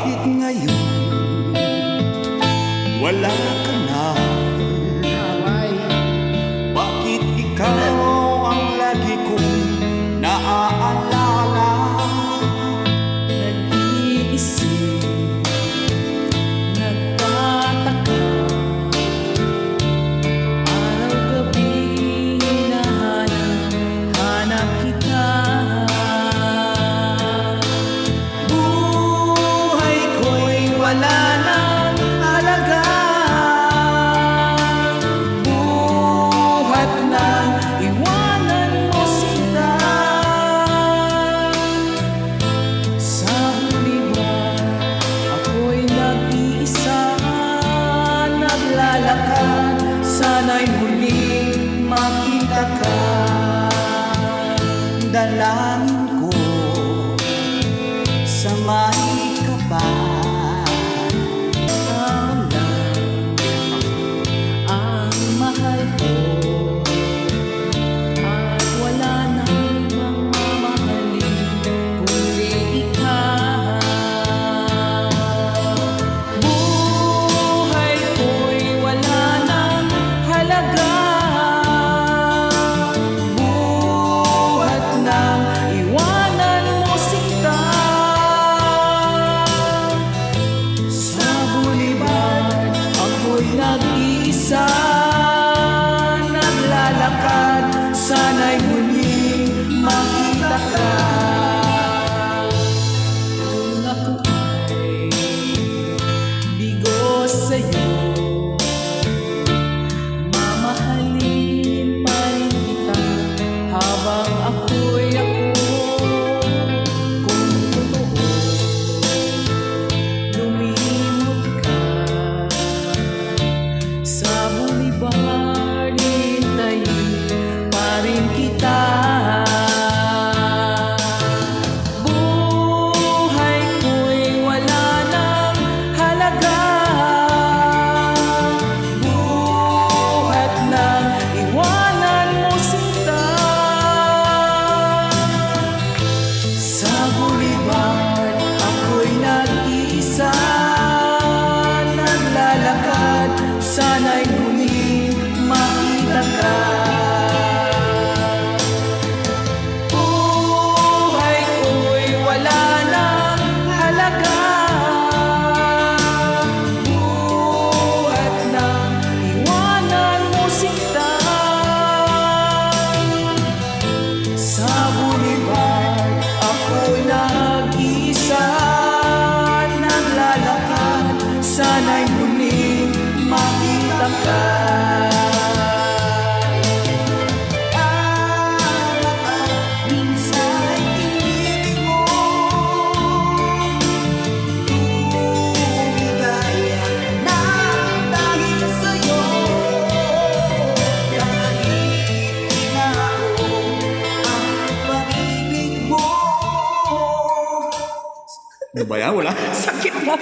Bakit ngayon wala ka na? Bakit ikaw ang lagi kong naaalala? Nag-iisip, nagtataka, araw-gabi hinahanap kita. Buhay ko'y wala nang halaga, buhat nang Iwanan mo sila sa buliwan. Ako'y nag-iisa, naglalakad. Sana'y muling makita ka. dalangin ko, samahin ka ba? Ikaw lang ang mahal ko, at wala nang ibang mamahalin kundi ikaw. Buhay ko'y wala nang halaga, buhat nang iwanan mo sita. Sa buliban ako'y nag-iisa, naglalakad. Sana'y muling makita ka. Kung ako ay bigo sa'yo, mamahalin pa rin kita habang ako'y ako. Kung totoo lumimot ka sa bulibar, hintayin pa rin kita. Buhay ko'y wala nang halaga, buhat nang iwanan mo sita. Sa bulibar ako'y nag-iisa, naglalakad. Sana'y muling makita ka. Buhay ko'y wala nang halaga, buhat nang iwanan mo sita. Sa bulibar ako'y nag-iisa, naglalakad. Sana'y muling makita ka. Minsa'y ibig mo, lumigaya nang dahil sa'yo. Kahit na ako ang pag-ibig mo. Ano ba yan? Wala? Sakit na.